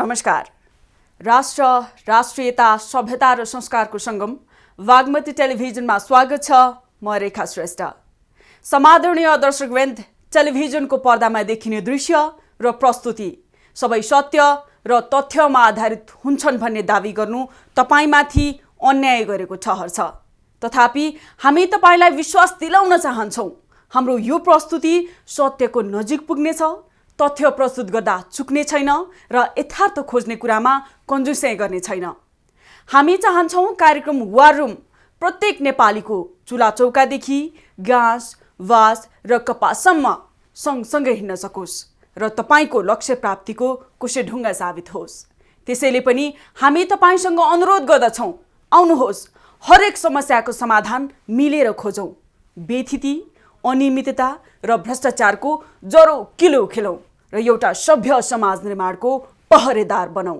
नमस्कार। राष्ट्र, राष्ट्रियता, सभ्यता र संस्कारको सङ्गम वाग्मती टेलिभिजनमा स्वागत छ। म रेखा श्रेष्ठ। समादरणीय दर्शकवृन्द, टेलिभिजनको पर्दामा देखिने दृश्य र प्रस्तुति सबै सत्य र तथ्यमा आधारित हुन्छन् भन्ने दावी गर्नु तपाईमाथि अन्याय गरेको ठहर छ। तथापि हामी तपाईलाई विश्वास दिलाउन चाहन्छौँ, हाम्रो यो प्रस्तुति सत्यको नजिक पुग्नेछ, तथ्य प्रस्तुत गर्दा चुक्ने छैन र यथार्थ खोज्ने कुरामा कन्जुसै गर्ने छैन। हामी चाहन्छौँ कार्यक्रम वार रुम प्रत्येक नेपालीको चुला चौकादेखि गाँस, वास र कपाससम्म सँगसँगै हिँड्न सकोस् र तपाईको लक्ष्य प्राप्तिको कुशेढुङ्गा साबित होस्। त्यसैले पनि हामी तपाईसँग अनुरोध गर्दछौँ, आउनुहोस्, हरेक समस्याको समाधान मिलेर खोजौँ। बेथिति, अनियमितता र भ्रष्टाचारको जरो किलो खेलौँ र एउटा सभ्य समाज निर्माणको पहरेदार बनौँ।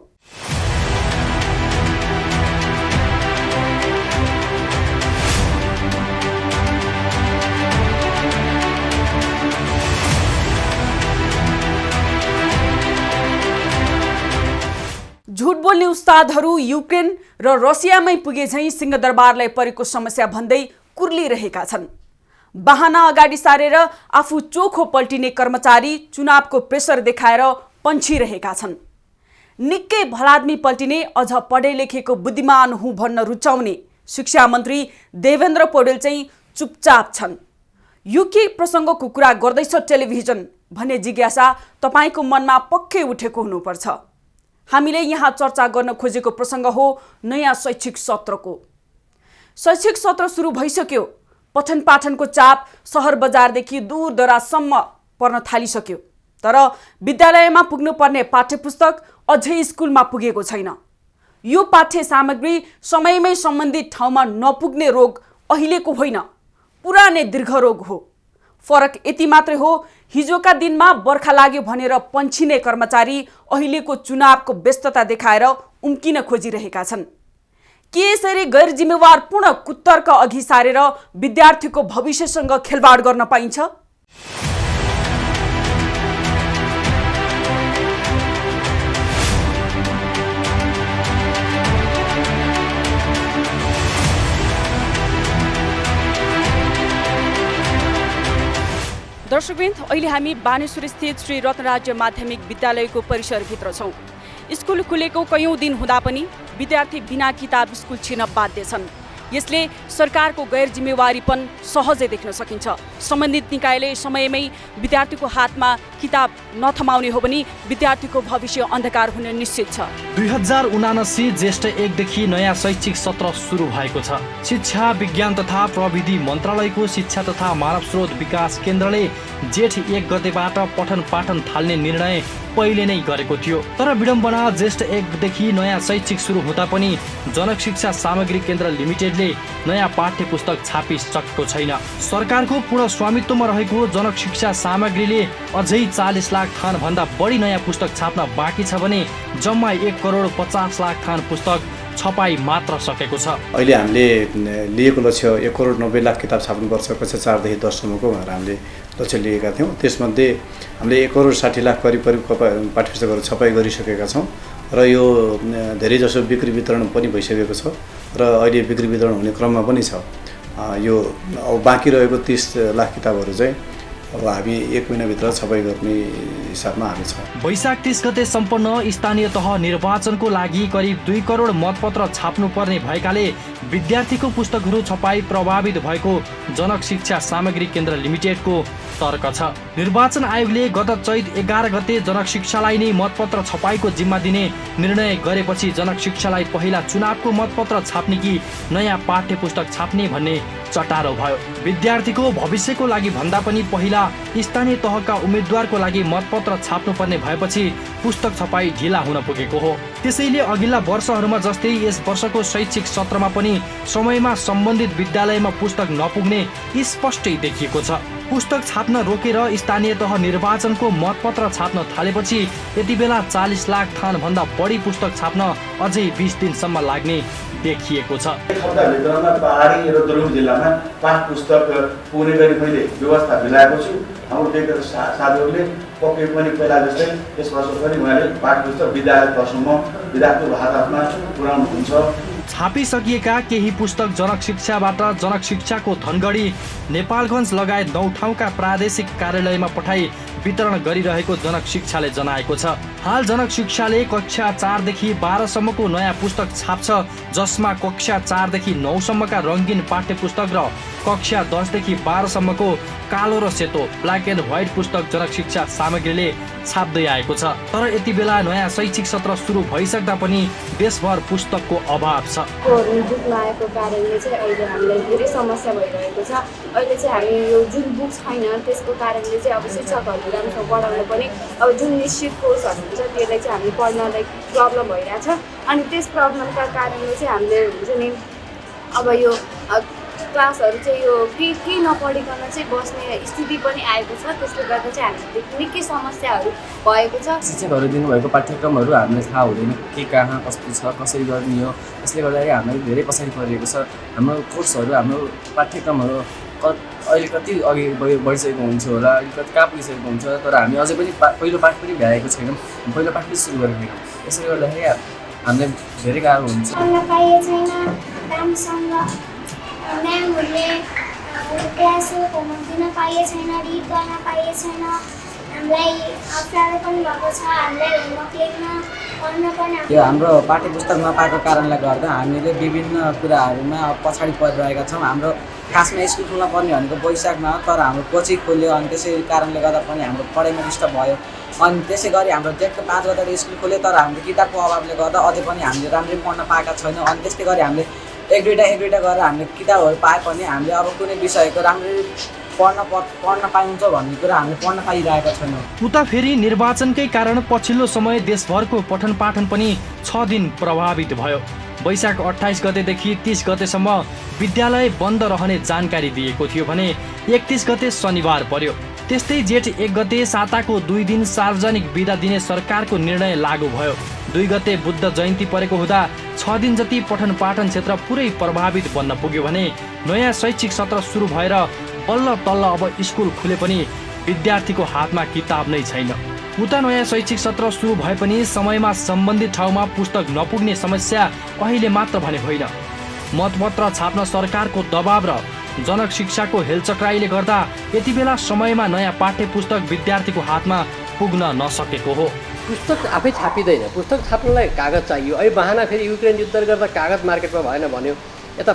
झुट बोल्ने उस्तादहरू युक्रेन र रसियामै पुगे झैँ सिंहदरबारलाई परेको समस्या भन्दै कुर्लिरहेका छन्। बहाना अगाडि सारेर आफू चोखो पल्टिने कर्मचारी चुनावको प्रेसर देखाएर पन्छिरहेका छन्। निकै भलाद्मी पल्टिने, अझ पढे लेखेको बुद्धिमान हुँ भन्न रुचाउने शिक्षा मन्त्री देवेन्द्र पौडेल चाहिँ चुपचाप छन्। यो के प्रसङ्गको कुरा गर्दैछ टेलिभिजन भन्ने जिज्ञासा तपाईको मनमा पक्कै उठेको हुनुपर्छ। हामीले यहाँ चर्चा गर्न खोजेको प्रसङ्ग हो नयाँ शैक्षिक सत्रको। शैक्षिक सत्र सुरु भइसक्यो। पठन पाठनको चाप सहर बजारदेखि दूर दराजसम्म पर्न थालिसक्यो। तर विद्यालयमा पुग्नुपर्ने पाठ्यपुस्तक अझै स्कुलमा पुगेको छैन। यो पाठ्य सामग्री समयमै सम्बन्धित ठाउँमा नपुग्ने रोग अहिलेको होइन, पुरानै दीर्घ रोग हो। फरक यति मात्रै हो, हिजोका दिनमा बर्खा लाग्यो भनेर पन्छिने कर्मचारी अहिलेको चुनावको व्यस्तता देखाएर उम्किन खोजिरहेका छन्। के यसरी गैर जिम्मेवारपूर्ण कुतर्क अघि सारेर विद्यार्थीको भविष्यसँग खेलवाड गर्न पाइन्छ? दर्शकवृन्द, अहिले हामी बानेश्वर स्थित श्री रत्नराज्य माध्यमिक विद्यालयको परिसरभित्र छौँ। स्कुल खुलेको कैयौँ दिन हुँदा पनि विद्यार्थी बिना किताब स्कुल छिर्न बाध्य छन्। यसले सरकारको गैर जिम्मेवारीपन सहजै देख्न सकिन्छ। सम्बन्धित निकायले समयमै विद्यार्थीको हातमा किताब नथमाउने हो भने विद्यार्थीको भविष्य अन्धकार हुने निश्चित छ। 2079 ज्येष्ठ 1 देखि नयाँ शैक्षिक सत्र सुरु भएको छ। शिक्षा, विज्ञान तथा प्रविधि मन्त्रालयको शिक्षा तथा मानव स्रोत विकास केन्द्रले जेठ 1 गतेबाट पठन पाठन थाल्ने निर्णय पहिले नै गरेको थियो। तर विडम्बना, ज्येष्ठ 1 देखि नयाँ शैक्षिक सुरु हुँदा पनि जनक शिक्षा सामग्री केन्द्र लिमिटेडले नयाँ पाठ्य पुस्तक छापिसकेको छैन। सरकारको पूर्ण स्वामित्वमा रहेको जनक शिक्षा सामग्रीले अझै 40 लाख थान भन्दा बढी नयाँ पुस्तक छाप्न बाँकी छ भने जम्मा 1 करोड 50 लाख थान पुस्तक छपाई मात्र सकेको छ। अहिले हामीले लिएको लक्ष्य 1 करोड 90 लाख किताब छाप्नुपर्छ कक्षा 4 देखि 10 सम्मको भनेर हामीले लक्ष्य लिएका थियौँ। त्यसमध्ये हामीले 1 करोड 60 लाख करिब पाठ्यपुस्तकहरू छपाई गरिसकेका छौँ र यो धेरैजसो बिक्री वितरण पनि भइसकेको छ र अहिले बिक्री वितरण हुने क्रममा पनि छ। यो अब बाँकी रहेको 30 लाख किताबहरू चाहिँ अब हामी 1 महिनाभित्र छपाई गर्ने हिसाबमा हामी छौँ। वैशाख 30 गते सम्पन्न स्थानीय तह निर्वाचनको लागि करिब 2 करोड मतपत्र छाप्नुपर्ने भएकाले विद्यार्थीको पुस्तकहरू छपाई प्रभावित भएको जनक शिक्षा सामग्री केन्द्र लिमिटेडको तर्क छ। निर्वाचन आयोगले गत चैत 11 गते जनक शिक्षालाई नै मतपत्र छपाईको जिम्मा दिने निर्णय गरेपछि जनक शिक्षालाई पहिला चुनावको मतपत्र छाप्ने कि नयाँ पाठ्य पुस्तक छाप्ने भन्ने चटारो भयो। विद्यार्थीको भविष्यको लागि भन्दा पनि पहिला स्थानीय तहका उम्मेद्वारको लागि मतपत्र छाप्नुपर्ने भएपछि पुस्तक छपाई ढिला हुन पुगेको हो। त्यसैले अघिल्ला वर्षहरूमा जस्तै यस वर्षको शैक्षिक सत्रमा पनि समयमा सम्बन्धित विद्यालयमा पुस्तक नपुग्ने स्पष्टै देखिएको छ। पुस्तक छाप्न रोकेर स्थानीय तह निर्वाचनको मतपत्र छाप्न थालेपछि यति बेला 40 लाख थान भन्दा बढी पुस्तक छाप्न अझै 20 दिनसम्म लाग्ने देखिएको छ। एक हप्ताभित्रमा पहाडी र दुर्गम जिल्लामा पाठ पुस्तक पुग्ने गरी मैले व्यवस्था मिलाएको छु। हाम्रो व्यक्तिगत साथीहरूले पक्कै पनि पहिला जस्तै यस वर्ष पनि उहाँले पाठ पुस्तक विद्यालय तहसम्म विद्यार्थीको हातमा पुर्याउनुहुन्छ। छापिसकिएका केही पुस्तक जनक शिक्षाबाट जनक शिक्षाको धनगढी नेपालगञ्ज लगायत 9 ठाउँका प्रादेशिक कार्यालयमा पठाई वितरण गरिरहेको जनक शिक्षाले जनाएको छ। हाल जनक शिक्षाले कक्षा 4 देखि 12 सम्मको नयाँ पुस्तक छाप्छ, जसमा कक्षा 4 देखि 9 सम्मका रङ्गीन पाठ्य पुस्तक र कक्षा 10 देखि 12 सम्मको कालो र सेतो ब्ल्याक एन्ड व्हाइट पुस्तक जनक शिक्षा सामग्रीले छाप्दै आएको छ। तर यति बेला नयाँ शैक्षिक सत्र सुरु भइसक्दा पनि देशभर पुस्तकको अभाव छ। बुक नआएको कारणले चाहिँ अहिले हामीलाई धेरै समस्या भइरहेको छ। अहिले चाहिँ हामी यो जुन बुक छैन त्यसको कारणले चाहिँ अब शिक्षकहरूले राम्रोसँग पढाउन पनि अब जुन निश्चित कोर्सहरू हुन्छ त्यसलाई चाहिँ हामी पढ्नलाई प्रब्लम भइरहेछ। अनि त्यस प्रब्लमका कारणले चाहिँ हामीले हुन्छ नि अब यो क्लासहरू चाहिँ यो केही नपढिकन चाहिँ बस्ने स्थिति पनि आएको छ। त्यसले गर्दा चाहिँ हामीलाई निकै समस्याहरू भएको छ। शिक्षकहरू दिनुभएको पाठ्यक्रमहरू हामीलाई थाहा हुँदैन के कहाँ कस्तो छ, कसरी गर्ने हो। त्यसले गर्दाखेरि हामीलाई धेरै पछाडि परिएको छ। हाम्रो कोर्सहरू हाम्रो पाठ्यक्रमहरू अहिले कति अघि बढिसकेको हुन्छ होला, कति कहाँ पुगिसकेको हुन्छ, तर हामी अझै पनि पहिलो पाठ पनि भ्याएको छैनौँ, पहिलो पाठ पनि सुरु गरेको छैनौँ। त्यसले गर्दाखेरि हामीलाई धेरै गाह्रो हुन्छ। म्यामहरूले क्लासवर्क होमवर्क दिन पाइएको छैन, रिड गर्न पाइएको छैन। हामीलाई अप्ठ्यारो पनि भएको छ, हामीलाई होमवर्क लेख्न पढ्न पनि। यो हाम्रो पाठ्य पुस्तक नपाएको कारणले गर्दा हामीले विभिन्न कुराहरूमा पछाडि परिरहेका छौँ। हाम्रो खासमा स्कुल खुल्न पर्ने भनेको वैशाखमा, तर हाम्रो कोचिङ खोल्यो अनि त्यसै कारणले गर्दा पनि हाम्रो पढाइमा डिस्टर्ब भयो। अनि त्यसै गरी हाम्रो जेठको 5 गते स्कुल खोल्यो, तर हाम्रो किताबको अभावले गर्दा अझै पनि हामीले राम्ररी पढ्न पाएका छैनौँ। अनि त्यसै गरी हामीले एक दुईवटा गरेर हामीले किताबहरू पाए पनि हामीले अब कुनै विषयको राम्ररी पढ्न पाइन्छ भन्ने कुरा हामीले पढ्न पाइरहेका छैनौँ। उता फेरि निर्वाचनकै कारण पछिल्लो समय देशभरको पठन पाठन पनि 6 दिन प्रभावित भयो। वैशाख 28 गतेदेखि 30 गतेसम्म विद्यालय बन्द रहने जानकारी दिएको थियो भने 31 गते शनिबार पर्यो। त्यस्तै जेठ 1 गते साताको 2 दिन सार्वजनिक बिदा दिने सरकारको निर्णय लागू भयो। 2 गते बुद्ध जयन्ती परेको हुँदा 6 दिन जति पठन पाठन क्षेत्र पुरै प्रभावित बन्न पुग्यो भने नयाँ शैक्षिक सत्र सुरु भएर बल्ल तल्ल अब स्कुल खुले पनि विद्यार्थीको हातमा किताब नै छैन। उता नयाँ शैक्षिक सत्र सुरु भए पनि समयमा सम्बन्धित ठाउँमा पुस्तक नपुग्ने समस्या अहिले मात्र भने होइन। मतपत्र छाप्न सरकारको दबाब र जनक शिक्षाको हेलचक्राइले गर्दा यति बेला समयमा नयाँ पाठ्य पुस्तक विद्यार्थीको हातमा पुग्न नसकेको हो। पुस्तक आफै छापिँदैन, पुस्तक छाप्नलाई कागज चाहियो। अहिले बहाना फेरि युक्रेन युद्ध गर्दा कागज मार्केटमा भएन भन्यो, यता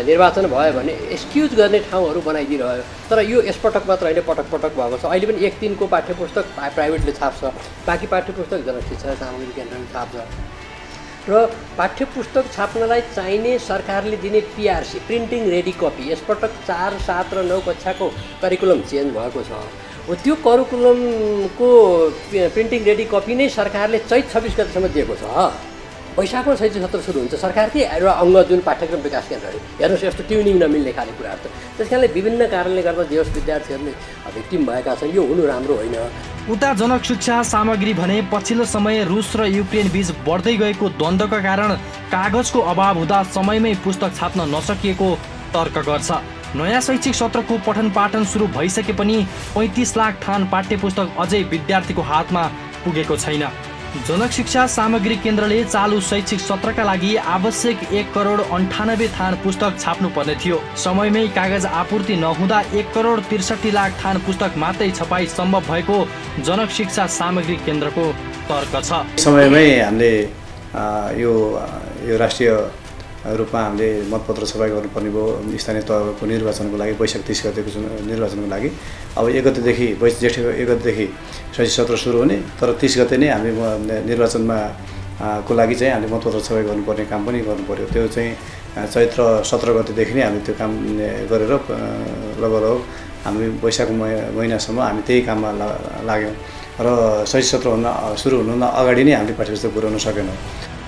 निर्वाचन भयो भने एक्सक्युज गर्ने ठाउँहरू बनाइदिइरह्यो। तर यो यसपटक मात्र होइन, पटक पटक भएको छ। अहिले पनि 1 दिनको पाठ्य पुस्तक प्राइभेटले छाप्छ, बाँकी पाठ्य पुस्तक जनक शिक्षा सामग्री केन्द्रले छाप्छ। र पाठ्य पुस्तक छाप्नलाई चाहिने सरकारले दिने पिआरसी प्रिन्टिङ रेडी कपी यसपटक 4, 7 र 9 कक्षाको करिकुलम चेन्ज भएको छ। त्यो करिकुलमको प्रिन्टिङ रेडी कपी नै सरकारले चैत 26 गतेसम्म दिएको छ। वैशाखमा शैक्षिक सत्र सुरु हुन्छ। सरकारकै र अङ्ग जुन पाठ्यक्रम विकास केन्द्रहरू हेर्नुहोस्, यस्तो ट्युनिङ नमिल्ने खाले कुराहरू त। त्यस कारणले विभिन्न कारणले गर्दा देश विद्यार्थीहरूले भिक्टिम भएका छन्। यो हुनु राम्रो होइन। उता जनक शिक्षा सामग्री भने पछिल्लो समय रुस र युक्रेन बीच बढ्दै गएको द्वन्द्वका कारण कागजको अभाव हुँदा समयमै पुस्तक छाप्न नसकिएको तर्क गर्छ। नयाँ शैक्षिक सत्रको पठन पाठन सुरु भइसके पनि 35 लाख थान पाठ्य पुस्तक अझै विद्यार्थीको हातमा पुगेको छैन। जनक शिक्षा सामग्री केन्द्रले चालु शैक्षिक सत्रका लागि आवश्यक 1 करोड 98 थान पुस्तक छाप्नु पर्ने थियो। समयमै कागज आपूर्ति नहुँदा 1 करोड 63 लाख थान पुस्तक मात्रै छपाई सम्भव भएको जनक शिक्षा सामग्री केन्द्रको तर्क छ। समयमै हामीले यो राष्ट्रिय रूपमा हामीले मतपत्र छपाई गर्नुपर्ने भयो स्थानीय तहको निर्वाचनको लागि। वैशाख 30 गतेको निर्वाचनको लागि अब 1 गतेदेखि जेठ 1 गतेदेखि शैक्षिक सत्र सुरु हुने, तर 30 गते नै हामी निर्वाचनमा को लागि चाहिँ हामीले मतपत्र छपाई गर्नुपर्ने काम पनि गर्नु पर्यो। त्यो चाहिँ चैत्र 17 गतेदेखि नै हामी त्यो काम गरेर लगभग हामी वैशाख महिनासम्म हामी त्यही काममा लाग्यौँ र शैक्षिक सत्र सुरु हुनुभन्दा अगाडि नै हामीले पाठ्यपुस्तक पुर्याउन सकेनौँ।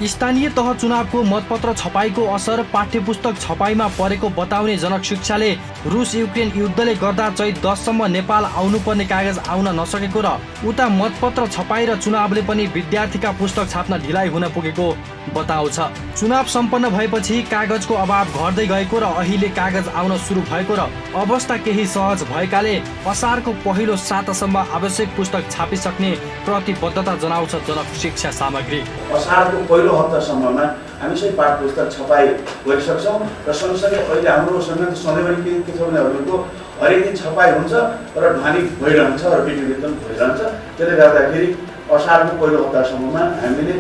स्थानीय तह चुनावको मतपत्र छपाईको असर पाठ्यपुस्तक छपाईमा परेको बताउने जनक शिक्षाले रुस युक्रेन युद्धले गर्दा चैत 10 सम्म नेपाल आउनुपर्ने कागज आउन नसकेको र उता मतपत्र छपाई र चुनावले पनि विद्यार्थीका पुस्तक छाप्न ढिलाइ हुन पुगेको बताउँछ। चुनाव सम्पन्न भएपछि कागजको अभाव घट्दै गएको र अहिले कागज आउन सुरु भएको र अवस्था केही सहज भएकाले असारको पहिलो सातासम्म आवश्यक पुस्तक छापिसक्ने प्रतिबद्धता जनाउँछ जनक शिक्षा सामग्री। असारको पहिलो हप्तासम्ममा हामी चाहिँ पाठ पुस्तक छपाई गरिसक्छौँ र सँगसँगै अहिले हाम्रो सङ्गठन सधैँभरि के छ भने हजुरको हरेक दिन छपाई हुन्छ र ढानी भइरहन्छ र वितरण भइरहन्छ। त्यसले गर्दाखेरि असारको पहिलो हप्तासम्ममा हामीले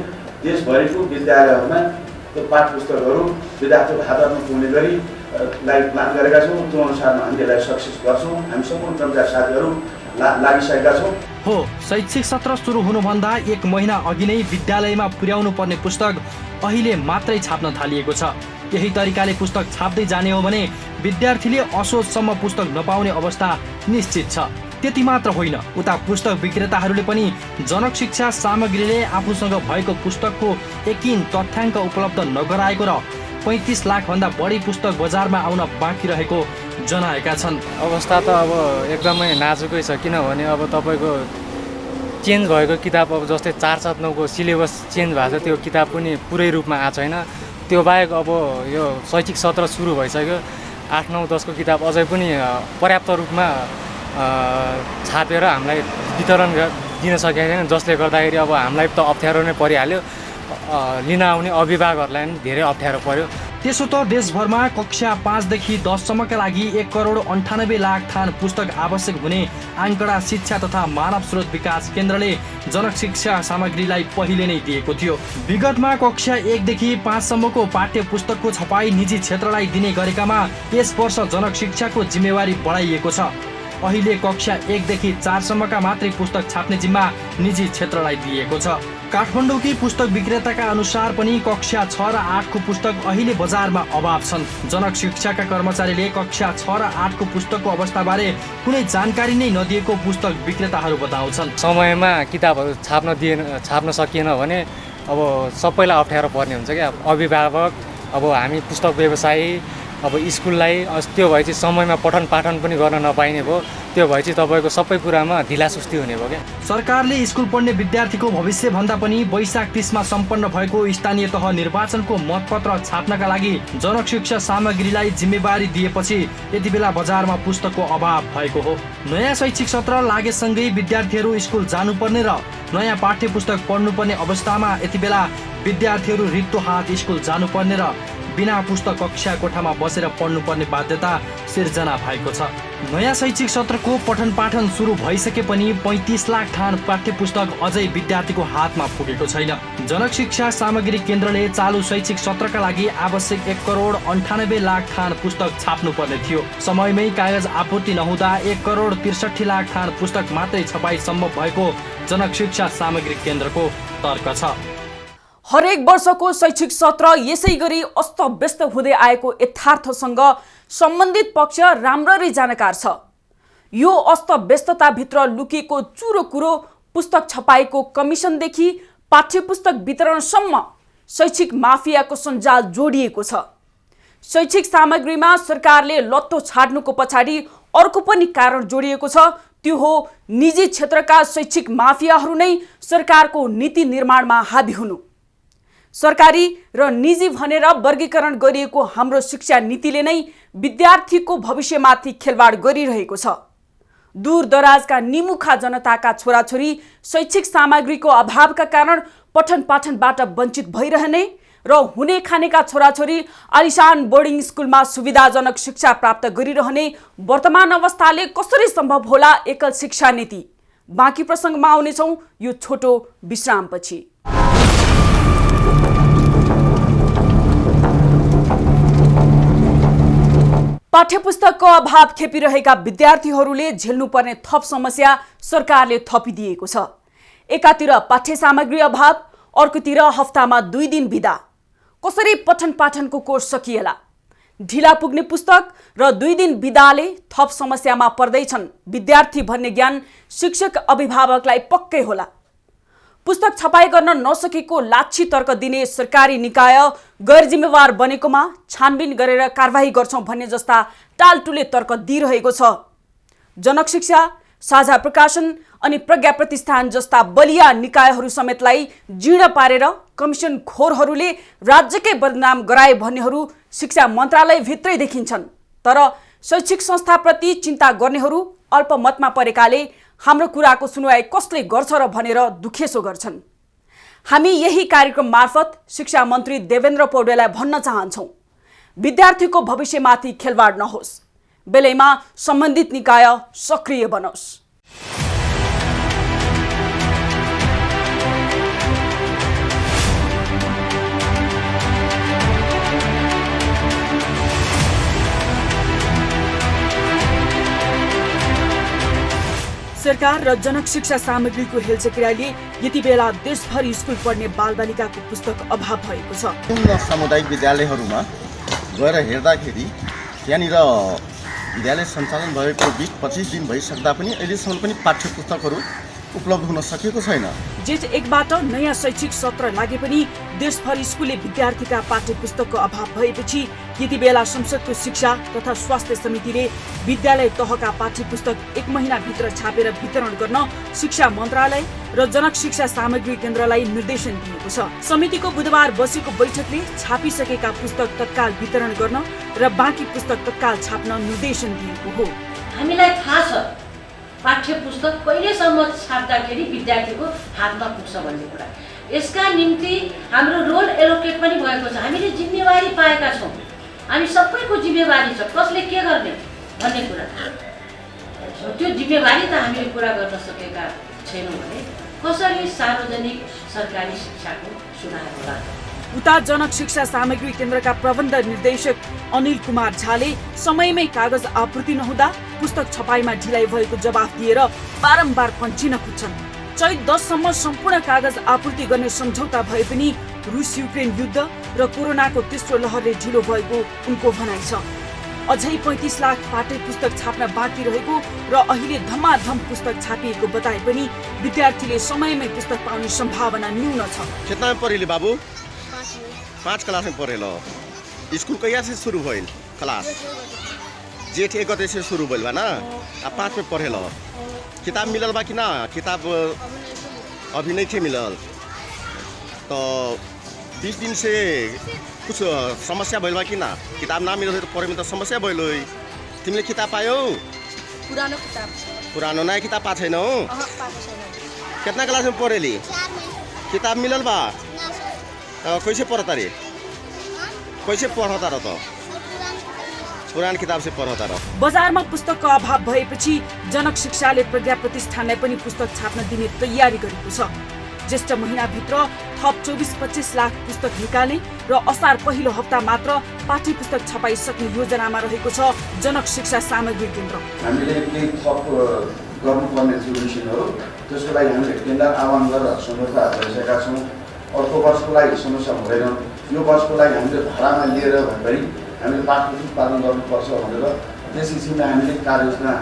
देशभरिको विद्यालयहरूमा त्यो पाठ पुस्तकहरू विद्यार्थीको हातमा पुग्ने गरी प्लान गरेका छौँ। त्यो अनुसारमा हामी यसलाई सक्सेस गर्छौँ। हामी सम्पूर्ण कर्मचारी साथीहरू लागिसकेका छौँ। हो, शैक्षिक सत्र सुरु हुनुभन्दा 1 महिना अघि नै विद्यालयमा पुर्याउनु पर्ने पुस्तक अहिले मात्रै छाप्न थालिएको छ। यही तरिकाले पुस्तक छाप्दै जाने हो भने विद्यार्थीले असोजसम्म पुस्तक नपाउने अवस्था निश्चित छ। त्यति मात्र होइन, उता पुस्तक विक्रेताहरूले पनि जनक शिक्षा सामग्रीले आफूसँग भएको पुस्तकको एकिन तथ्याङ्क उपलब्ध नगराएको र 35 लाखभन्दा बढी पुस्तक बजारमा आउन बाँकी रहेको जनाएका छन्। अवस्था त अब एकदमै नाजुकै छ, किनभने अब तपाईँको चेन्ज भएको किताब अब जस्तै 479 को सिलेबस चेन्ज भएको छ, त्यो किताब पनि पुरै रूपमा आएको छैन। त्यो बाहेक अब यो शैक्षिक सत्र सुरु भइसक्यो, 8, 9, 10 को किताब अझै पनि पर्याप्त रूपमा छापेर हामीलाई वितरण दिन सकेका छैन, जसले गर्दाखेरि अब हामीलाई त अप्ठ्यारो नै परिहाल्यो, लिन आउने अभिभावकहरूलाई पनि धेरै अप्ठ्यारो पर्यो। त्यसो त देशभरमा कक्षा 5 देखि 10 सम्मका लागि 1,98 लाख थान पुस्तक आवश्यक हुने आंकडा शिक्षा तथा मानव स्रोत विकास केन्द्रले जनक शिक्षा सामग्रीलाई पहिले नै दिएको थियो। विगतमा कक्षा 1 देखि 5 सम्मको पाठ्य पुस्तकको छपाई निजी क्षेत्रलाई दिने गरेकामा यस वर्ष जनक शिक्षाको जिम्मेवारी बढाइएको छ। अहिले कक्षा 1 देखि 4 सम्मका मात्रै पुस्तक छाप्ने जिम्मा निजी क्षेत्रलाई दिएको छ। काठमाडौँकी पुस्तक विक्रेताका अनुसार पनि कक्षा 6 र 8 को पुस्तक अहिले बजारमा अभाव छन्। जनक शिक्षाका कर्मचारीले कक्षा 6 र 8 को पुस्तकको अवस्थाबारे कुनै जानकारी नै नदिएको पुस्तक विक्रेताहरू बताउँछन्। समयमा किताबहरू छाप्न सकिएन भने अब सबैलाई अप्ठ्यारो पर्ने हुन्छ क्या। अभिभावक, अब हामी पुस्तक व्यवसायी, अब स्कुललाई त्यो भएपछि समयमा पठन पाठन पनि गर्न नपाइने भयो। त्यो भएपछि तपाईँको सबै कुरामा ढिलासुस्ती हुने भयो क्या। सरकारले स्कुल पढ्ने विद्यार्थीको भविष्य भन्दा पनि वैशाख 30 मा सम्पन्न भएको स्थानीय तह निर्वाचनको मतपत्र छाप्नका लागि जनक शिक्षा सामग्रीलाई जिम्मेवारी दिएपछि यति बेला बजारमा पुस्तकको अभाव भएको हो। नयाँ शैक्षिक सत्र लागेसँगै विद्यार्थीहरू स्कुल जानुपर्ने र नयाँ पाठ्य पुस्तक पढ्नुपर्ने अवस्थामा यति बेला विद्यार्थीहरू रित्तो हात स्कुल जानुपर्ने र बिना पुस्तक कक्षा कोठामा बसेर पढ्नुपर्ने बाध्यता सिर्जना भएको छ। नयाँ शैक्षिक सत्रको पठन पाठन सुरु भइसके पनि 35 लाख थान पाठ्य पुस्तक अझै विद्यार्थीको हातमा पुगेको छैन। जनक शिक्षा सामग्री केन्द्रले चालु शैक्षिक सत्रका लागि आवश्यक 1,98 लाख थान पुस्तक छाप्नुपर्ने थियो। समयमै कागज आपूर्ति नहुँदा 1,63 लाख थान पुस्तक मात्रै छपाई सम्भव भएको जनक शिक्षा सामग्री केन्द्रको तर्क छ। हरेक वर्षको शैक्षिक सत्र यसै गरी अस्तव्यस्त हुँदै आएको यथार्थसँग सम्बन्धित पक्ष राम्ररी जानकार छ। यो अस्तव्यस्तताभित्र लुकिएको चुरो कुरो पुस्तक छपाईको कमिसनदेखि पाठ्यपुस्तक वितरणसम्म शैक्षिक माफियाको सञ्जाल जोडिएको छ। शैक्षिक सामग्रीमा सरकारले लत्तो छाड्नुको पछाडि अर्को पनि कारण जोडिएको छ। त्यो हो निजी क्षेत्रका शैक्षिक माफियाहरू नै सरकारको नीति निर्माणमा हाबी हुनु। सरकारी र निजी भनेर वर्गीकरण गरिएको हाम्रो शिक्षा नीतिले नै विद्यार्थीको भविष्यमाथि खेलवाड गरिरहेको छ। दूरदराजका निमुखा जनताका छोराछोरी शैक्षिक सामग्रीको अभावका कारण पठन पाठनबाट वञ्चित भइरहने र हुने खानेका छोराछोरी आलिशान बोर्डिङ स्कुलमा सुविधाजनक शिक्षा प्राप्त गरिरहने वर्तमान अवस्थाले कसरी सम्भव होला एकल शिक्षा नीति? बाँकी प्रसङ्गमा आउनेछौँ यो छोटो विश्रामपछि। पाठ्यपुस्तकको अभाव खेपिरहेका विद्यार्थीहरूले झेल्नुपर्ने थप समस्या सरकारले थपिदिएको छ। एकातिर पाठ्य सामग्री अभाव, अर्कोतिर हप्तामा 2 दिन बिदा। कसरी पठन पाठनको कोर्स सकिएला? ढिला पुग्ने पुस्तक र 2 दिन बिदाले थप समस्यामा पर्दैछन् विद्यार्थी भन्ने ज्ञान शिक्षक अभिभावकलाई पक्कै होला। पुस्तक छपाई गर्न नसकेको लाच्छी तर्क दिने सरकारी निकाय गैर जिम्मेवार बनेकोमा छानबिन गरेर कारबाही गर्छौं भन्ने जस्ता टालटुले तर्क दिइरहेको छ। जनक शिक्षा, साझा प्रकाशन अनि प्रज्ञा प्रतिष्ठान जस्ता बलिया निकायहरू समेतलाई जीर्ण पारेर कमिसन खोरहरूले राज्यकै बदनाम गराए भन्नेहरू शिक्षा मन्त्रालय भित्रै देखिन्छन्। तर शैक्षिक संस्थाप्रति चिन्ता गर्नेहरू अल्पमतमा परेकाले हाम्रो कुराको सुनवाई कसले गर्छ र भनेर दुखेसो गर्छन्। हामी यही कार्यक्रम मार्फत शिक्षा मन्त्री देवेन्द्र पौडेललाई भन्न चाहन्छौं, विद्यार्थीको भविष्यमाथि खेलवाड नहोस्, बेलैमा सम्बन्धित निकाय सक्रिय बनोस्। सरकार र जनक शिक्षा सामग्रीको हेलचक्र्याले यति बेला देशभरि स्कुल पढ्ने बालबालिकाको पुस्तक अभाव भएको छ। सामुदायिक विद्यालयहरूमा गएर हेर्दाखेरि त्यहाँनिर विद्यालय सञ्चालन भएको 20-25 दिन भइसक्दा पनि अहिलेसम्म पनि पाठ्य पुस्तकहरू उपलब्ध हुन सकेको छैन। जेठ 1 बाट नयाँ शैक्षिक सत्र लागे पनि देशभरि स्कुले विद्यार्थीका पाठ्य पुस्तकको अभाव भएपछि यति बेला संसदको शिक्षा तथा स्वास्थ्य समितिले विद्यालय तहका पाठ्य पुस्तक 1 महिनाभित्र छापेर वितरण गर्न शिक्षा मन्त्रालय र जनक शिक्षा सामग्री केन्द्रलाई निर्देशन दिएको छ। समितिको बुधबार बसेको बैठकले छापिसकेका पुस्तक तत्काल वितरण गर्न र बाँकी पुस्तक तत्काल छाप्न निर्देशन दिएको हो। हामीलाई थाहा छ पाठ्य पुस्तक कहिलेसम्म छाप्दाखेरि विद्यार्थीको हातमा पुग्छ भन्ने कुरा। यसका निम्ति हाम्रो रोल एलोकेट पनि भएको छ। हामीले जिम्मेवारी पाएका छौँ, हामी सबैको जिम्मेवारी छ कसले के गर्ने भन्ने कुरा। त्यो जिम्मेवारी त हामीले पुरा गर्न सकेका छैनौँ भने कसरी सार्वजनिक सरकारी शिक्षाको सुधार होला। उता जनक शिक्षा सामग्री केन्द्रका प्रबन्ध निर्देशक अनिल कुमार झाले समयमै कागज आपूर्ति नहुँदा पुस्तक छपाईमा ढिलाइ भएको जवाफ दिएर बारम्बार पन्चिन खोज्छन्। चैत 10 सम्म सम्पूर्ण कागज आपूर्ति गर्ने सम्झौता भए पनि रुस युक्रेन युद्ध र कोरोनाको तेस्रो लहरले ढिलो भएको उनको भनाइ छ। अझै 35 लाख पाठ्य पुस्तक छाप्न बाँकी रहेको र अहिले धमाधम पुस्तक छापिएको बताए पनि विद्यार्थीले समयमै पुस्तक पाउने सम्भावना न्यून छ। कितना पढेले बाबु? 5 क्लास में पढ़ेलो। स्कूल कहिया से शुरू भइल क्लास? जेठ 1 गते से शुरू भइल बा ना। अब 5 में पढ़ेलो। किताब मिलल बा कि ना? किताब अभी नहीं थे मिलल। तो 20 दिन से कुछ समस्या भइल बा कि ना? किताब ना मिलल तो पढ़े में तो समस्या भइल होइ। तिमीले किताब पायौ? पुरानो किताब छ। पुरानो नयाँ किताब पा छैनौ? पाएको छैन। कितना क्लास में पढ़ेली? किताब मिलल बा? कैसे पढ़ता रे? कैसे पढ़ता रह? तो पुरान किताब से पढ़ता रह। बजारमा पुस्तकको अभाव भएपछि जनक शिक्षाले प्रज्ञा प्रतिष्ठानलाई पनि पुस्तक छाप्न दिने तयारी गरेको छ। ज्येष्ठ महिनाभित्र थप 24-25 लाख पुस्तक निकाल्ने र असार पहिलो हप्ता मात्र पाठ्य पुस्तक छपाई सक्ने योजनामा रहेको छ जनक शिक्षा सामग्री केन्द्र। हामीले केही थप गर्नुपर्ने सोल्युसनहरू त्यसको लागि हामीले टेन्डर आह्वान गरेर सम्झौता गरिसकेका छौँ। अर्को वर्षको लागि समस्या हुँदैन। यो वर्षको लागि हामीले भाडामा लिएर भन्दै हामीले पाठ्य पुस्तक उत्पादन गर्नुपर्छ भनेर त्यस किसिमले हामीले कार्ययोजना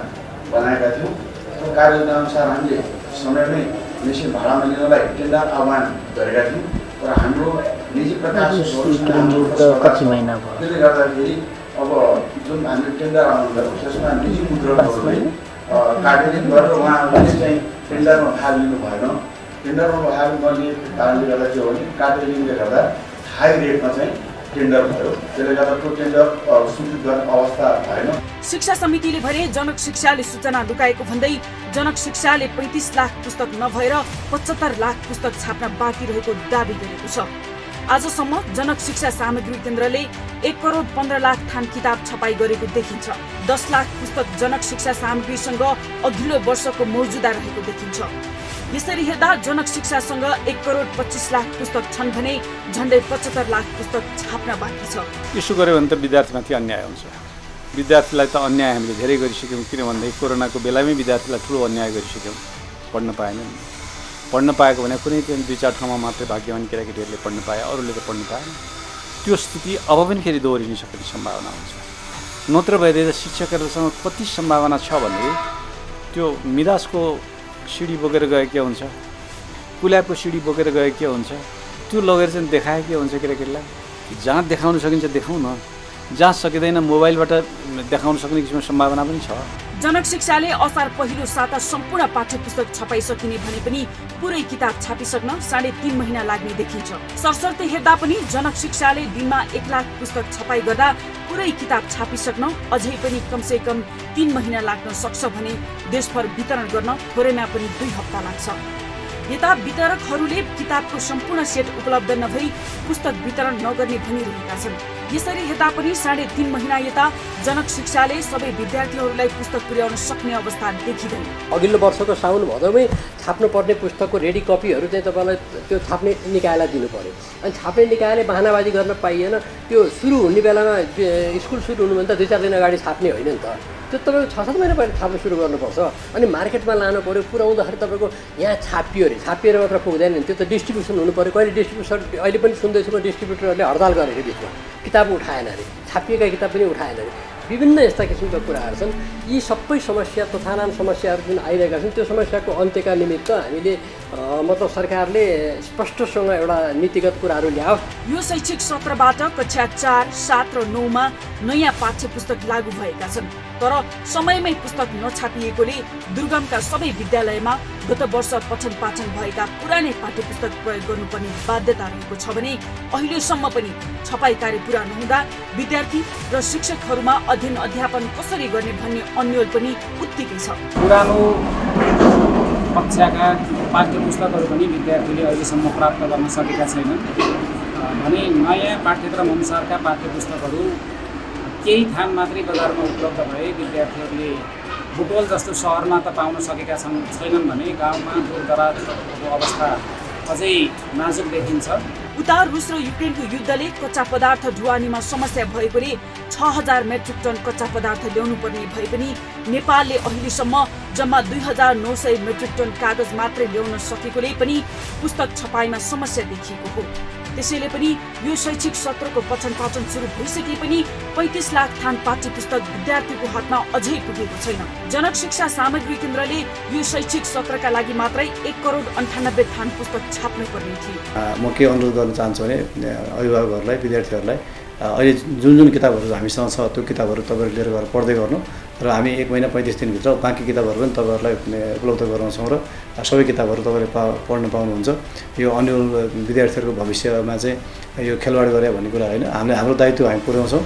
बनाएका थियौँ। त्यो कार्ययोजना अनुसार हामीले समयमै मेसिन भाडामा लिनलाई टेन्डर आह्वान गरेका थियौँ र हाम्रो निजी त्यसले गर्दाखेरि अब जुन हामीले टेन्डर आह्वान गऱ्यौँ त्यसमा निजी मुद्रकहरूले कार्यान्वयन गरेर उहाँहरूले चाहिँ टेन्डरमा भाग लिनु भएन। टेन्डरमा भाग नलिएको कारणले गर्दा के हो भने कार्यान्वयनले गर्दा हाई रेटमा चाहिँ टेन्डर भयो। त्यसले गर्दा त्यो टेन्डर स्वीकृत गर्ने अवस्था भएन। शिक्षा समितिले भने जनक शिक्षाले सूचना लुकाएको भन्दै जनक शिक्षाले 35 लाख पुस्तक नभएर 75 लाख पुस्तक छाप्न बाँकी रहेको दावी गरेको छ। आजसम्म जनक शिक्षा सामग्री केन्द्रले 1 करोड 15 लाख थान किताब छपाई गरेको देखिन्छ। 10 लाख पुस्तक जनक शिक्षा सामग्रीसँग अघिल्लो वर्षको मौजुदा रहेको देखिन्छ। यसरी हेर्दा जनक शिक्षासँग 1 करोड 25 लाख पुस्तक छन् भने झन्डै 75 लाख पुस्तक छाप्न बाँकी छ। यसो गर्यो भने त विद्यार्थीमाथि अन्याय हुन्छ। विद्यार्थीलाई त अन्याय हामीले धेरै गरिसक्यौँ। किन भन्दाखेरि कोरोनाको बेलामै विद्यार्थीलाई ठुलो अन्याय गरिसक्यौँ। पढ्न पाएनन्। पढ्न पाएको भने कुनै 2-4 ठाउँमा मात्रै भाग्यवान केटाकेटीहरूले पढ्न पाए, अरूले त पढ्न पाएन। त्यो स्थिति अब पनि फेरि दोहोरिन सक्ने सम्भावना हुन्छ। नत्र भइदिएर शिक्षकहरूसँग कति सम्भावना छ भने त्यो मिरासको सिडी बोकेर गए के हुन्छ? कुल्याएको सिडी बोकेर गए के हुन्छ, त्यो लगेर चाहिँ देखाए के हुन्छ केटाकेटीलाई। जहाँ देखाउन सकिन्छ देखाउँ न, जहाँ सकिँदैन मोबाइलबाट देखाउन सक्ने किसिमको सम्भावना पनि छ। जनक शिक्षाले असार पहिलो साता सम्पूर्ण पाठ्यपुस्तक छपाइसकिने भने पनि पुरै किताब छापिसक्न 3.5 महिना लाग्ने देखिन्छ। सरसर्ती हेर्दा पनि जनक शिक्षाले दिनमा 1 लाख पुस्तक छपाई गर्दा पुरै किताब छापिसक्न अझै पनि कमसेकम 3 महिना लाग्न सक्छ भने देशभर वितरण गर्न थोरैमा पनि 2 हप्ता लाग्छ। यता वितरकहरूले किताबको सम्पूर्ण सेट उपलब्ध नभई पुस्तक वितरण नगर्ने भनिरहेका छन्। यसरी हेर्दा पनि 3.5 महिना यता जनक शिक्षाले सबै विद्यार्थीहरूलाई पुस्तक पुर्याउन सक्ने अवस्था देखिँदैन। अघिल्लो वर्षको साउन भदौमै छाप्नुपर्ने पुस्तकको रेडी कपीहरू चाहिँ तपाईँलाई त्यो छाप्ने निकायलाई दिनु पर्यो। अनि छाप्ने निकायले बहानाबाजी गर्न पाइएन। त्यो सुरु हुने बेलामा स्कुल सुरु हुनुभन्दा 2-4 दिन अगाडि छाप्ने होइन नि त, त्यो तपाईँको 6-7 महिना पहिला छाप्न सुरु गर्नुपर्छ। अनि मार्केटमा लानु पऱ्यो, पुऱ्याउँदाखेरि तपाईँको यहाँ छापियो अरे, छापिएर मात्र पुग्दैन नि, त्यो त डिस्ट्रिब्युसन हुनु पऱ्यो। कहिले डिस्ट्रिब्युसन, अहिले पनि सुन्दैछु म डिस्ट्रिब्युटरहरूले हडताल गरेको बिचमा, किताब उठाएन अरे, छापिएका किताब पनि उठाएन अरे। विभिन्न यस्ता किसिमका कुराहरू छन्। यी सबै समस्या तथानाम समस्याहरू जुन आइरहेका छन् त्यो समस्याको अन्त्यका निमित्त हामीले मतलब सरकारले स्पष्टसँग एउटा नीतिगत कुराहरू ल्याओस्। यो शैक्षिक सत्रबाट कक्षा 4, 7 र 9 मा नयाँ पाठ्यपुस्तक लागू भएका छन्। तर समयमै पुस्तक नछापिएकोले दुर्गमका सबै विद्यालयमा गत वर्ष पठन पाठन भएका पुरानै पाठ्यपुस्तक प्रयोग गर्नुपर्ने बाध्यता रहेको छ भने अहिलेसम्म पनि छपाई कार्य पुरा नहुँदा विद्यार्थी र शिक्षकहरूमा अध्ययन अध्यापन कसरी गर्ने भन्ने अन्यल पनि उत्तिकै छ। पुरानो कक्षाका पाठ्यपुस्तकहरू पनि विद्यार्थीले अहिलेसम्म प्राप्त गर्न सकेका छैनन् भने नयाँ पाठ्यक्रम अनुसारका पाठ्यपुस्तकहरू केही थान मात्रै बजारमा उपलब्ध भए विद्यार्थीहरूले बुटवल जस्तो सहरमा त पाउन सकेका छैनन् भने गाउँमा दूरदराजको अवस्था अझै नाजुक देखिन्छ। उता रुस र युक्रेनको युद्धले कच्चा पदार्थ ढुवानीमा समस्या भएकोले 6000 मेट्रिक टन कच्चा पदार्थ ल्याउनु पर्ने भए पनि नेपालले अहिलेसम्म जम्मा 2900 मेट्रिक टन कागज मात्रै ल्याउन सकेकोले पनि पुस्तक छपाईमा समस्या देखिएको हो। त्यसैले पनि यो शैक्षिक सत्रको पठन पाठन सुरु भइसके पनि 35 लाख थान पाठ्यपुस्तक विद्यार्थीको हातमा अझै पुगेको छैन। जनक शिक्षा सामग्री केन्द्रले यो शैक्षिक सत्रका लागि मात्रै 1 करोड 98 थान पुस्तक छाप्नु पर्ने थियो। म के अनुरोध गर्न चाहन्छु भने अभिभावकहरूलाई, विद्यार्थीहरूलाई अहिले जुन किताबहरू हामीसँग छ त्यो किताबहरू तपाईँहरू लिएर गएर पढ्दै गर्नु र हामी 1 महिना 35 दिनभित्र बाँकी किताबहरू पनि तपाईँहरूलाई उपलब्ध गराउँछौँ र सबै किताबहरू तपाईँले पढ्न पाउनुहुन्छ। यो अन्य विद्यार्थीहरूको भविष्यमा चाहिँ यो खेलवाड गरे भन्ने कुरा होइन, हामीले हाम्रो दायित्व हामी पुर्याउँछौँ।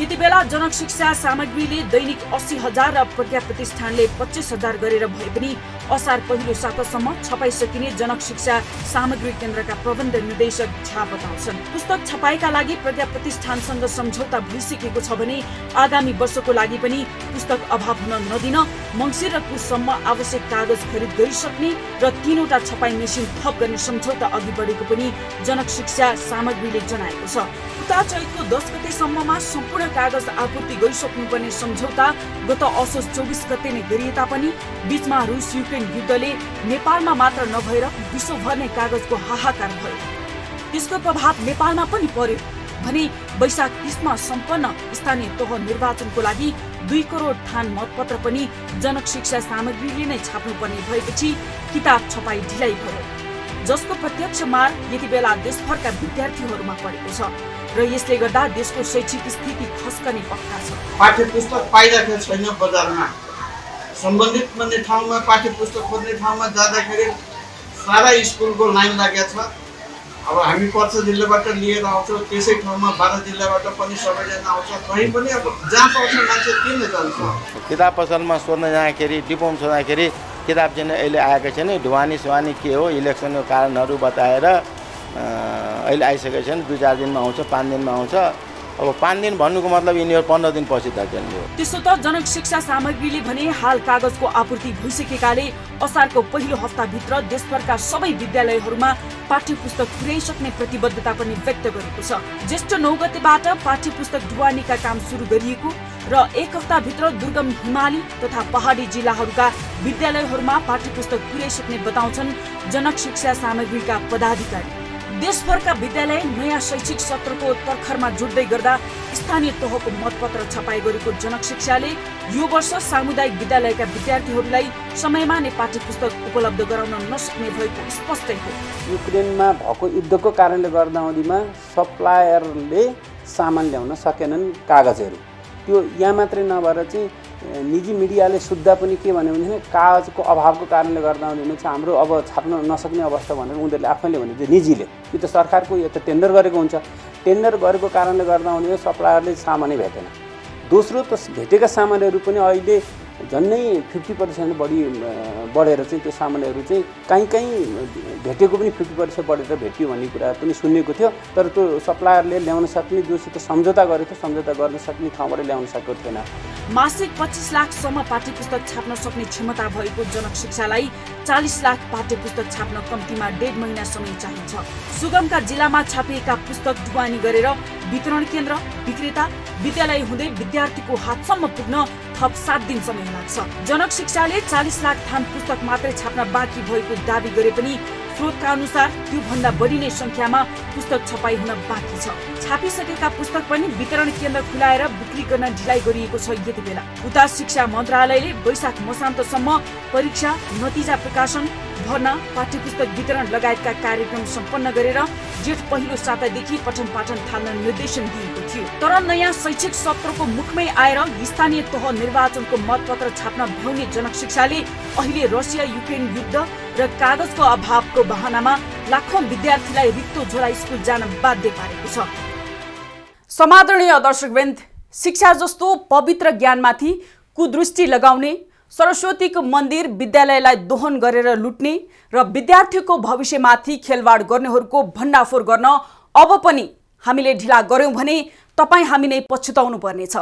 यति बेला जनक शिक्षा सामग्रीले दैनिक 80,000 र प्रज्ञा प्रतिष्ठानले 25,000 गरेर भए पनि असार पहिलो सातासम्म छपाइसकिने जनक शिक्षा सामग्री केन्द्रका प्रबन्ध निर्देशक झा बताउँछन्। पुस्तक छपाईका लागि प्रज्ञा प्रतिष्ठानसँग सम्झौता भइसकेको छ भने आगामी वर्षको लागि पनि पुस्तक अभाव हुन नदिन मङ्सिर र पुससम्म आवश्यक कागज खरिद गरिसक्ने र 3वटा छपाई मेसिन थप गर्ने सम्झौता अघि बढेको पनि जनक शिक्षा सामग्रीले जनाएको छ। उता चैतको 10 गतेसम्ममा सम्पूर्ण कागज आपूर्ति गरिसक्नुपर्ने सम्झौता गत असोज 24 गते नै गरिए तापनि बीचमा रुस युक्रेन युद्धले नेपालमा मात्र नभएर विश्वभर नै कागजको हाहाकार भयो। त्यसको प्रभाव नेपालमा पनि पर्यो भने वैशाख 30 मा सम्पन्न स्थानीय तह निर्वाचनको लागि 2 करोड थान मतपत्र पनि जनक शिक्षा सामग्रीले नै छाप्नुपर्ने भएपछि किताब छपाई ढिलाइ भयो, जसको प्रत्यक्ष मार यति बेला देशभरका विद्यार्थीहरूमा परेको छ र यसले गर्दा देशको शैक्षिक स्थिति खस्कने पक्का छ। पाठ्यपुस्तक पाइरहेको छैन बजारमा। सम्बन्धित भन्ने ठाउँमा पाठ्यपुस्तक खोज्ने ठाउँमा जाँदाखेरि सारा स्कुलको लाइन लागेको छ। अब हामी पर्सा जिल्लाबाट लिएर आउँछौँ, त्यसै ठाउँमा 12 जिल्लाबाट पनि सबैजना आउँछ। कहीँ पनि अब जहाँ पाउँछ मान्छे किन जान्छ। किताब पसलमा सोध्न जाँदाखेरि डिपोमा सोद्धाखेरि किताब चाहिँ अहिले आएको छैन, ढुवानी सुवानी के हो इलेक्सनको कारणहरू बताएर अहिले आइसकेको छैन। 2-4 दिनमा आउँछ, 5 दिनमा आउँछ। अब 5 दिन भन्नुको मतलब यिनीहरू 15 दिन पछि तर्किने। त्यसो त जनक शिक्षा सामग्रीले भने हाल कागजको आपूर्ति भइसकेकाले असारको पहिलो हप्ताभित्र देशभरका सबै विद्यालयहरूमा पाठ्यपुस्तक पुर्याइसक्ने प्रतिबद्धता पनि व्यक्त गरेको छ। ज्येष्ठ 9 गतेबाट पाठ्यपुस्तक ढुवानीका काम सुरु गरिएको र 1 हप्ताभित्र दुर्गम हिमाली तथा पहाडी जिल्लाहरूका विद्यालयहरूमा पाठ्यपुस्तक पुर्याइसक्ने बताउँछन् जनक शिक्षा सामग्रीका पदाधिकारी। देशभरका विद्यालय नयाँ शैक्षिक सत्रको तर्खरमा जुट्दै गर्दा स्थानीय तहको मतपत्र छपाई गरेको जनक शिक्षाले यो वर्ष सामुदायिक विद्यालयका विद्यार्थीहरूलाई समयमा नै पाठ्यपुस्तक उपलब्ध गराउन नसक्ने भएको स्पष्टै हो। युक्रेनमा भएको युद्धको कारणले गर्दाहुँदीमा सप्लायरले सामान ल्याउन सकेनन् कागजहरू। त्यो यहाँ मात्रै नभएर चाहिँ निजी मिडियाले सुत्दा पनि के भन्यो भने कागजको अभावको कारणले गर्दाहुँदीमा चाहिँ हाम्रो अब छाप्न नसक्ने अवस्था भनेर उनीहरूले आफैले भने चाहिँ निजीले, यो त सरकारको यो त टेन्डर गरेको हुन्छ। टेन्डर गरेको कारणले गर्दाहुँदी सप्लायरले सामानै भेटेन। दोस्रो त भेटेका सामानहरू पनि अहिले झन्नै 50% बढेर चाहिँ त्यो सामानहरू चाहिँ कहीँ भेटेको पनि 50% बढेर भेटियो भन्ने कुरा पनि सुनेको थियो। तर त्यो सप्लायरले ल्याउन सक्ने जोसित सम्झौता गरेको थियो, सम्झौता गर्न सक्ने ठाउँबाट ल्याउन सकेको थिएन। मासिक 25 लाखसम्म पाठ्यपुस्तक छाप्न सक्ने क्षमता भएको जनक शिक्षालाई 40 लाख पाठ्यपुस्तक छाप्न कम्तीमा 1.5 महिना समय चाहिन्छ। सुगमका जिल्लामा छापिएका पुस्तक ढुवानी गरेर वितरण केन्द्र, विक्रेता, विद्यालय हुँदै विद्यार्थीको हातसम्म पुग्न थप 7 दिन समय लाग्छ। जनक शिक्षाले 40 लाख थान पुस्तक मात्रै छाप्न बाँकी भएको दावी गरे पनि स्रोतका अनुसार त्योभन्दा बढी नै सङ्ख्यामा पुस्तक छपाई हुन बाँकी छ। छापिसकेका पुस्तक पनि वितरण केन्द्र खुलाएर बिक्री गर्न ढिलाइ गरिएको छ। यति बेला उता शिक्षा मन्त्रालयले वैशाख मसान्तसम्म परीक्षा, नतिजा प्रकाशन, भर्ना, पाठ्यपुस्तक वितरण लगायतका कार्यक्रम सम्पन्न गरेर जेठ पहिलो सातादेखि पठन पाठन थाल्न निर्देशन दिएको थियो। तर नयाँ शैक्षिक सत्रको मुखमै आएर स्थानीय तह निर्वाचनको मतपत्र छाप्न भ्याउने जनक शिक्षाले अहिले रसिया युक्रेन युद्ध र कागजको अभावको बहानामा लाखौं विद्यार्थीलाई रित्तो झोला स्कुल जान बाध्य पारेको छ। समादरणीय दर्शकवृन्द, शिक्षा जस्तो पवित्र ज्ञानमाथि कुदृष्टि लगाउने, सरस्वतीको मन्दिर विद्यालयलाई दोहन गरेर लुट्ने र विद्यार्थीको भविष्यमाथि खेलवाड गर्नेहरूको भण्डाफोर गर्न अब पनि हामीले ढिला गर्यौं भने तपाईँ हामी नै पछुताउनु पर्नेछ।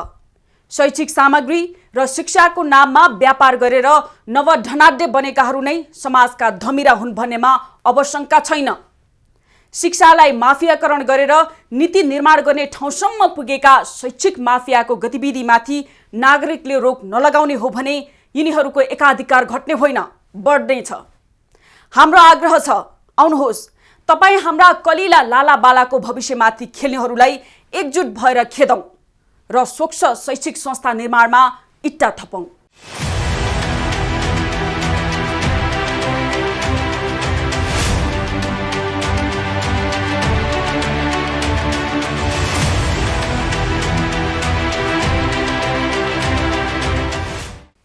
शैक्षिक सामग्री र शिक्षाको नाममा व्यापार गरेर नवढनाढ्य बनेकाहरू नै समाजका धमिरा हुन् भन्नेमा अब शङ्का छैन। शिक्षालाई माफियाकरण गरेर नीति निर्माण गर्ने ठाउँसम्म पुगेका शैक्षिक माफियाको गतिविधिमाथि नागरिकले रोक नलगाउने हो भने यिनीहरूको एकाधिकार घट्ने होइन, बढ्ने छ। हाम्रो आग्रह छ, आउनुहोस् तपाईँ हाम्रा कलिला लालाबालाको भविष्यमाथि खेल्नेहरूलाई एकजुट भएर खेदौँ र स्वच्छ शैक्षिक संस्था निर्माणमा इट्टा थपौँ।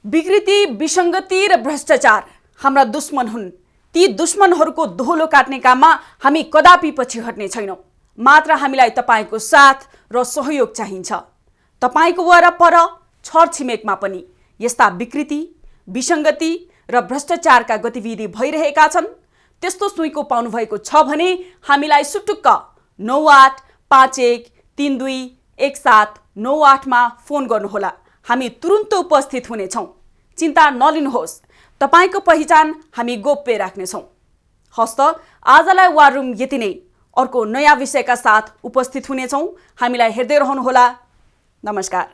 विकृति, विसङ्गति र भ्रष्टाचार हाम्रा दुश्मन हुन्। ती दुश्मनहरूको दोहोलो काट्ने काममा हामी कदापि पछि हट्ने छैनौँ। मात्र हामीलाई तपाईँको साथ र सहयोग चाहिन्छ। तपाईँको वरपर छरछिमेकमा पनि यस्ता विकृति, विसङ्गति र भ्रष्टाचारका गतिविधि भइरहेका छन्। त्यस्तो सुइँको पाउनुभएको छ भने हामीलाई सुटुक्क 9851321798 मा फोन गर्नुहोला। हामी तुरुन्त उपस्थित हुनेछौँ। चिन्ता नलिनुहोस्, तपाईँको पहिचान हामी गोप्य राख्नेछौँ। हस्त आजलाई वार रुम यति नै। अर्को नयाँ विषयका साथ उपस्थित हुनेछौँ। हामीलाई हेर्दै रहनुहोला। नमस्कार।